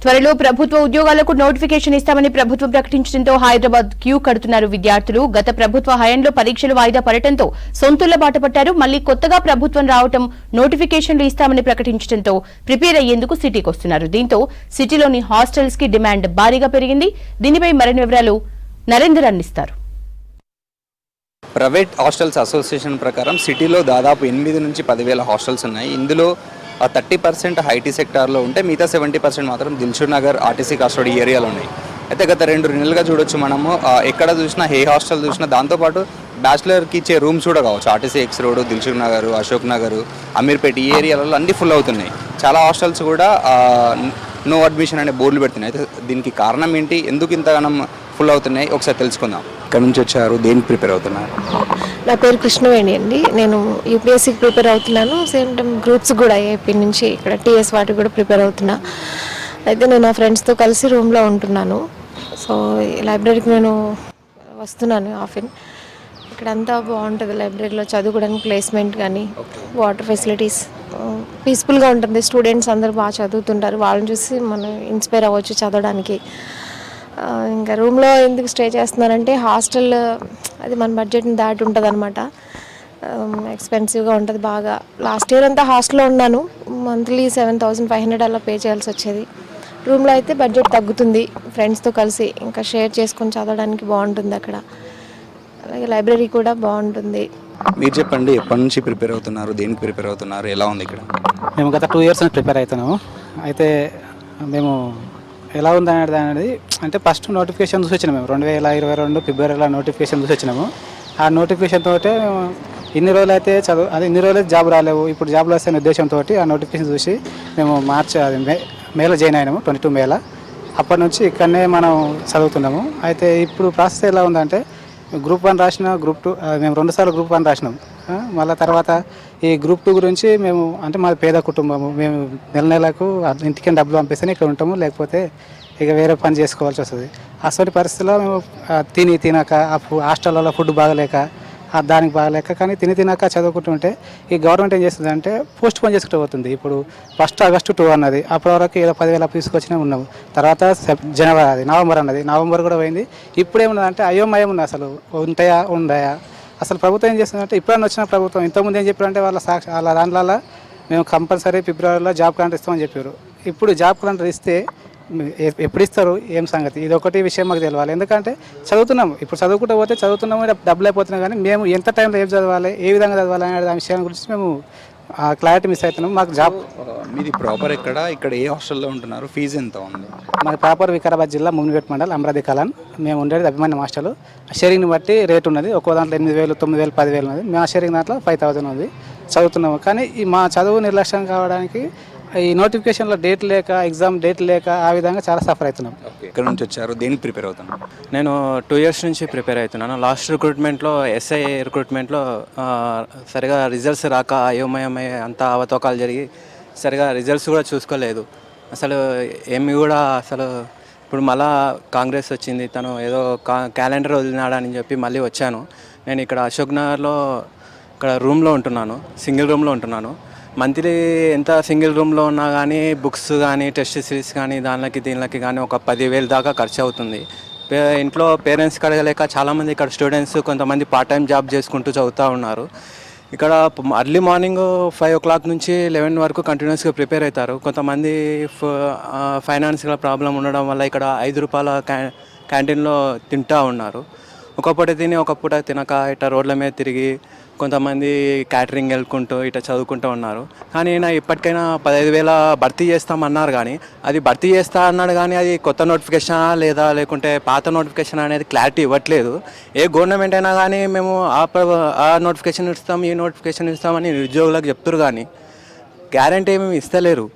త్వరలో ప్రభుత్వ ఉద్యోగాలకు నోటిఫికేషన్ ఇస్తామని ప్రభుత్వం ప్రకటించడంతో హైదరాబాద్ క్యూ కడుతున్నారు విద్యార్థులు. గత ప్రభుత్వ హయాంలో పరీక్షలు వాయిదా పడటంతో సొంతూళ్ల బాట పట్టారు. మళ్లీ కొత్తగా ప్రభుత్వం రావటం నోటిఫికేషన్లు ఇస్తామని ప్రకటించడంతో ప్రిపేర్ అయ్యేందుకు సిటీకి వస్తున్నారు. దీంతో సిటీలోని హాస్టల్స్ కి డిమాండ్ భారీగా పెరిగింది. దీనిపై మరిన్ని వివరాలు నరేందర్ అందిస్తారు. ప్రైవేట్ హాస్టల్స్ అసోసియేషన్ ప్రకారం సిటీలో దాదాపు 8 నుంచి 10,000 హాస్టల్స్ ఉన్నాయి. ఇందులో 30% ఐటీ సెక్టార్లో ఉంటే మిగతా 70% మాత్రం దిల్షుక్ నగర్, ఆర్టీసీ కాస్టోడి ఏరియాలో ఉన్నాయి. అయితే గత 2 నెలలుగా చూడొచ్చు మనము, ఎక్కడ చూసినా ఏ హాస్టల్ చూసినా దాంతోపాటు బ్యాచిలర్కి ఇచ్చే రూమ్స్ కూడా కావచ్చు. RTC X road, Dilsukh Nagar, Ashok Nagar, Ameerpet ఈ ఏరియాలలో అన్నీ ఫుల్ అవుతున్నాయి. చాలా హాస్టల్స్ కూడా నో అడ్మిషన్ అనే బోర్డులు పెడుతున్నాయి. అయితే దీనికి కారణం ఏంటి, ఎందుకు ఇంతగానం ఫుల్ అవుతున్నాయి ఒకసారి తెలుసుకుందాం. ఇక్కడ నుంచి వచ్చారు, దేనికి ప్రిపేర్ అవుతున్నారు? నా పేరు కృష్ణవేణి అండి. నేను యూపీఎస్సీకి ప్రిపేర్ అవుతున్నాను. సేమ్ టైం గ్రూప్స్ కూడా ఏపీ నుంచి ఇక్కడ టీఎస్ వాటికి కూడా ప్రిపేర్ అవుతున్నా. అయితే నేను నా ఫ్రెండ్స్తో కలిసి రూమ్లో ఉంటున్నాను. సో లైబ్రరీకి నేను వస్తున్నాను ఆఫెన్. ఇక్కడ అంతా బాగుంటుంది. లైబ్రరీలో చదువుకోవడానికి ప్లేస్మెంట్ కానీ, వాటర్ ఫెసిలిటీస్, పీస్ఫుల్గా ఉంటుంది. స్టూడెంట్స్ అందరూ బాగా చదువుతుంటారు. వాళ్ళని చూసి మనం ఇన్స్పైర్ అవ్వచ్చు చదవడానికి. ఇంకా రూమ్లో ఎందుకు స్టే చేస్తున్నానంటే హాస్టల్ అది మన బడ్జెట్ని దాటి ఉంటుంది అనమాట. ఎక్స్పెన్సివ్గా ఉంటుంది బాగా. లాస్ట్ ఇయర్ అంతా హాస్టల్లో ఉన్నాను. మంత్లీ 7,500 అలా పే చేయాల్సి వచ్చేది. రూమ్లో అయితే బడ్జెట్ తగ్గుతుంది. ఫ్రెండ్స్తో కలిసి ఇంకా షేర్ చేసుకొని చదవడానికి బాగుంటుంది అక్కడ. అలాగే లైబ్రరీ కూడా బాగుంటుంది. మీరు చెప్పండి, ఎప్పటి నుంచి ప్రిపేర్ అవుతున్నారు, దేనికి ప్రిపేర్ అవుతున్నారు, ఎలా ఉంది ఇక్కడ? మేము గత 2 years నుంచి ప్రిపేర్ అవుతున్నాము. అయితే మేము ఎలా ఉందనేది అంటే ఫస్ట్ నోటిఫికేషన్ చూసి వచ్చినాము. 2022 ఫిబ్రవరిలో నోటిఫికేషన్ చూసి వచ్చినాము. ఆ నోటిఫికేషన్ తోటే ఇన్ని రోజులు అయితే ఇన్ని రోజులు జాబ్ రాలేవు, ఇప్పుడు జాబ్లు వస్తాయనే ఉద్దేశంతో ఆ నోటిఫికేషన్ చూసి మేము మేలో జాయిన్ అయినాము, 22 మేలో. అప్పటి నుంచి ఇక్కడనే మనం చదువుతున్నాము. అయితే ఇప్పుడు ప్రాసెస్ ఎలా ఉందంటే, గ్రూప్ 1 రాసిన, గ్రూప్ 2 మేము 2 సార్లు గ్రూప్ 1 రాసినాం. మళ్ళీ తర్వాత ఈ గ్రూప్ 2 గురించి మేము అంటే మాది పేద కుటుంబము. మేము నెలకు ఇంటికి డబ్బులు పంపిస్తేనే ఇక్కడ ఉంటాము, లేకపోతే ఇక వేరే పని చేసుకోవాల్సి వస్తుంది. అసలు పరిస్థితుల్లో మేము తినక హాస్టల్లో ఫుడ్ బాగలేక దానికి బాగలేక కానీ తినక చదువుకుంటుంటే ఈ గవర్నమెంట్ ఏం చేస్తుంది పోస్ట్ పోన్ చేసుకుంటూ పోతుంది. ఇప్పుడు 1 August 2 అన్నది, అప్పటి వరకు ఏదో 10,000 తీసుకొచ్చినా ఉన్నాము. తర్వాత నవంబర్ అన్నది, నవంబర్ కూడా పోయింది. ఇప్పుడు ఏమున్నదంటే అయోమయం ఉంది. అసలు ఉండాయా అసలు ప్రభుత్వం ఏం చేస్తుందంటే, ఇప్పుడన్నా వచ్చిన ప్రభుత్వం ఇంతకుముందు ఏం చెప్పారంటే వాళ్ళ దాంట్లో మేము కంపల్సరీ ఫిబ్రవరిలో జాబ్ క్యాలెండర్ ఇస్తామని చెప్పారు. ఇప్పుడు జాబ్ క్యాలెండర్ ఇస్తే ఎప్పుడు ఇస్తారు ఏం సంగతి, ఇది ఒకటి విషయం మాకు తెలియాలి. ఎందుకంటే చదువుతున్నాము, ఇప్పుడు చదువుకుంటూ పోతే చదువుతున్నాము, డబ్బులు అయిపోతున్నాం. కానీ మేము ఎంత టైంలో ఏం చదవాలి, ఏ విధంగా చదవాలి అనే ఆ విషయం గురించి మేము క్లారిటీ మిస్ అవుతున్నాం. మాకు జాబ్ మీది ప్రాపర్ ఎక్కడ, ఇక్కడ ఏ హాస్టల్లో ఉంటున్నారు, ఫీజు ఎంత ఉంది? మాది ప్రాపర్ వికారాబాద్ జిల్లా ముగ్నపేట మండల్ అమరావతి కాలన్. మేము ఉండేది అభిమాన్యం హాస్టల్. షేరింగ్ని బట్టి రేట్ ఉన్నది. ఒక్కో దాంట్లో 8,000, 9,000, 10,000 ఉన్నది. మా షేరింగ్ దాంట్లో 5,000 ఉంది. చదువుతున్నాము. కానీ ఈ మా చదువు నిర్లక్ష్యం కావడానికి ఈ నోటిఫికేషన్లో డేట్ లేక, ఎగ్జామ్ డేట్ లేక ఆ విధంగా చాలా సఫర్ అవుతున్నాం. ఇక్కడ నుంచి వచ్చారు, దేనికి ప్రిపేర్ అవుతున్నాం? నేను 2 years నుంచి ప్రిపేర్ అవుతున్నాను. లాస్ట్ రిక్రూట్మెంట్లో ఎస్ఐ రిక్రూట్మెంట్లో సరిగా రిజల్ట్స్ రాక అయోమయమై అంతా అవతోకాలు జరిగి సరిగా రిజల్ట్స్ కూడా చూసుకోలేదు. అసలు ఏమి కూడా అసలు ఇప్పుడు మళ్ళా కాంగ్రెస్ వచ్చింది, తను ఏదో క్యాలెండర్ వదిలినాడని చెప్పి మళ్ళీ వచ్చాను. నేను ఇక్కడ అశోక్ నగర్లో ఇక్కడ రూమ్లో ఉంటున్నాను, సింగిల్ రూమ్లో ఉంటున్నాను. మంత్లీ ఎంత సింగిల్ రూమ్లో ఉన్నా కానీ బుక్స్ కానీ, టెస్ట్ సిరీస్ కానీ, దీనికి కానీ ఒక 10,000 దాకా ఖర్చు అవుతుంది. ఇంట్లో పేరెంట్స్కి అడగలేక చాలామంది ఇక్కడ స్టూడెంట్స్ కొంతమంది పార్ట్ టైం జాబ్ చేసుకుంటూ చదువుతూ ఉన్నారు. ఇక్కడ అర్లీ మార్నింగ్ 5 o'clock నుంచి 11 వరకు కంటిన్యూస్గా ప్రిపేర్ అవుతారు. కొంతమంది ఫైనాన్షియల్ ప్రాబ్లం ఉండడం వల్ల ఇక్కడ 5 రూపాయల క్యాంటీన్లో తింటూ ఉన్నారు. ఒక పూట తిని ఒక పూట తినక ఇట్లా రోడ్ల మీద తిరిగి కొంతమంది క్యాటరింగ్ వెళ్ళుకుంటూ ఇట్లా చదువుకుంటూ ఉన్నారు. కానీ ఈయన ఇప్పటికైనా 15,000 భర్తీ చేస్తామన్నారు. కానీ అది భర్తీ చేస్తా అన్నాడు, కానీ అది కొత్త నోటిఫికేషనా లేదా లేకుంటే పాత నోటిఫికేషన్ అనేది క్లారిటీ ఇవ్వట్లేదు. ఏ గవర్నమెంట్ అయినా కానీ మేము ఆ నోటిఫికేషన్ ఇస్తాం, ఈ నోటిఫికేషన్ ఇస్తామని నిరుద్యోగులకు చెప్తారు, కానీ గ్యారంటీ ఏమీ ఇస్తలేరు.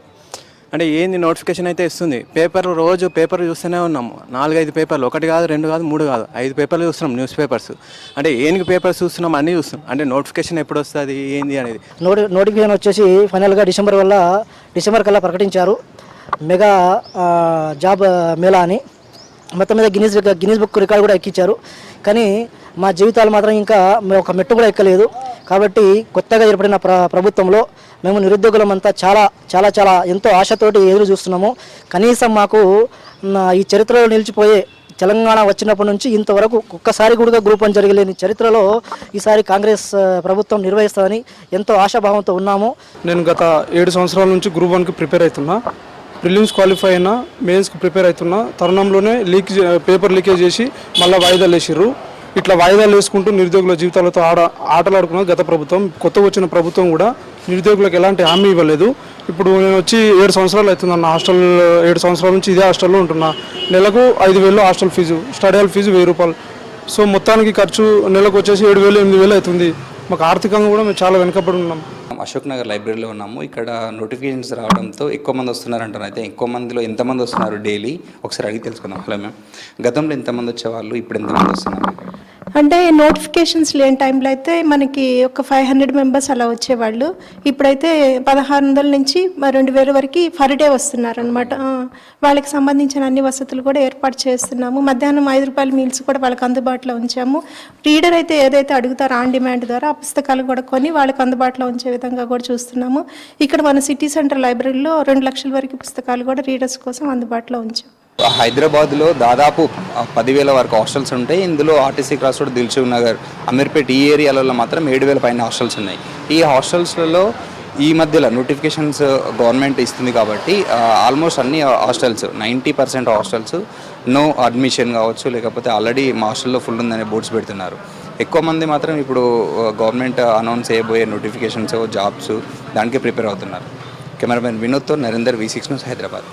అంటే ఏంది నోటిఫికేషన్ అయితే ఇస్తుంది. రోజు పేపర్ చూస్తూనే ఉన్నాము. 4-5 పేపర్లు, 1 కాదు, 2 కాదు, 3 కాదు, 5 పేపర్లు చూస్తున్నాం, న్యూస్ పేపర్స్. అంటే ఏనికి పేపర్స్ చూస్తున్నాం, అన్నీ చూస్తున్నాం. అంటే నోటిఫికేషన్ ఎప్పుడు వస్తుంది ఏంది అనేది. నోటిఫికేషన్ వచ్చేసి ఫైనల్గా డిసెంబర్ కల్లా ప్రకటించారు. మెగా జాబ్ మేళా అని మొత్తం మీద గిన్నీస్ బుక్ రికార్డు కూడా ఎక్కించారు. కానీ మా జీవితాలు మాత్రం ఇంకా ఒక మెట్టు కూడా ఎక్కలేదు. కాబట్టి కొత్తగా ఏర్పడిన ప్రభుత్వంలో మేము నిరుద్యోగులమంతా చాలా చాలా చాలా ఎంతో ఆశతోటి ఎదురు చూస్తున్నాము. కనీసం మాకు ఈ చరిత్రలో నిలిచిపోయే తెలంగాణ వచ్చినప్పటి నుంచి ఇంతవరకు ఒక్కసారి కూడా గ్రూప్ 1 జరగలేని చరిత్రలో ఈసారి కాంగ్రెస్ ప్రభుత్వం నిర్వహిస్తుందని ఎంతో ఆశాభావంతో ఉన్నాము. నేను గత 7 సంవత్సరాల నుంచి గ్రూప్ 1కి ప్రిపేర్ అవుతున్నా. ప్రిలిమ్స్ క్వాలిఫై అయినా, మెయిన్స్కి ప్రిపేర్ అవుతున్నా తరుణంలోనే పేపర్ లీకేజ్ చేసి మళ్ళీ వాయిదాలు వేసిర్రు. ఇట్లా వాయిదాలు వేసుకుంటూ నిరుద్యోగుల జీవితాలతో ఆటలాడుకున్న గత ప్రభుత్వం. కొత్తగా వచ్చిన ప్రభుత్వం కూడా నిరుద్యోగులకు ఎలాంటి హామీ ఇవ్వలేదు. ఇప్పుడు నేను వచ్చి 7 సంవత్సరాలు అవుతుందన్న హాస్టల్, 7 సంవత్సరాల నుంచి ఇదే హాస్టల్లో ఉంటున్నా. నెలకు 5,000 hostel fee, study hall fee 1,000 రూపాయలు. సో మొత్తానికి ఖర్చు నెలకు వచ్చేసి 7,000 8,000 అవుతుంది. మాకు ఆర్థికంగా కూడా మేము చాలా వెనుకబడి ఉన్నాం. అశోక్ నగర్ లైబ్రరీలో ఉన్నాము. ఇక్కడ నోటిఫికేషన్స్ రావడంతో ఎక్కువ మంది వస్తున్నారంటారు. అయితే ఎక్కువ మందిలో ఎంతమంది వస్తున్నారు డైలీ ఒకసారి అడిగి తెలుసుకుందాం. హలో మ్యామ్, గతంలో ఎంతమంది వచ్చేవాళ్ళు, ఇప్పుడు ఎంతమంది వస్తున్నారు? అంటే నోటిఫికేషన్స్ లేని టైంలో అయితే మనకి ఒక 500 మెంబర్స్ అలా వచ్చేవాళ్ళు. ఇప్పుడైతే 1,600 నుంచి 2,000 వరకు పర్ డే వస్తున్నారనమాట. వాళ్ళకి సంబంధించిన అన్ని వసతులు కూడా ఏర్పాటు చేస్తున్నాము. మధ్యాహ్నం 5 రూపాయల మీల్స్ కూడా వాళ్ళకి అందుబాటులో ఉంచాము. రీడర్ అయితే ఏదైతే అడుగుతారో ఆన్ డిమాండ్ ద్వారా ఆ పుస్తకాలు కూడా కొని వాళ్ళకి అందుబాటులో ఉంచే విధంగా కూడా చూస్తున్నాము. ఇక్కడ మన సిటీ సెంటర్ లైబ్రరీలో 2 లక్షల వరకు పుస్తకాలు కూడా రీడర్స్ కోసం అందుబాటులో ఉంచాము. హైదరాబాద్లో దాదాపు 10,000 వరకు హాస్టల్స్ ఉంటాయి. ఇందులో RTC cross road, Dilsukh Nagar, Ameerpet ఈ ఏరియాలలో మాత్రం 7,000 పైన హాస్టల్స్ ఉన్నాయి. ఈ హాస్టల్స్లలో ఈ మధ్యలో నోటిఫికేషన్స్ గవర్నమెంట్ ఇస్తుంది కాబట్టి ఆల్మోస్ట్ అన్ని హాస్టల్స్ 90% హాస్టల్స్ నో అడ్మిషన్ కావచ్చు, లేకపోతే ఆల్రెడీ మా హాస్టల్లో ఫుల్ ఉందనే బోర్డ్స్ పెడుతున్నారు. ఎక్కువ మంది మాత్రం ఇప్పుడు గవర్నమెంట్ అనౌన్స్ చేయబోయే నోటిఫికేషన్స్, జాబ్స్ దానికి ప్రిపేర్ అవుతున్నారు. కెమెరామెన్ వినోద్తో నరేందర్, V6 న్యూస్, హైదరాబాద్.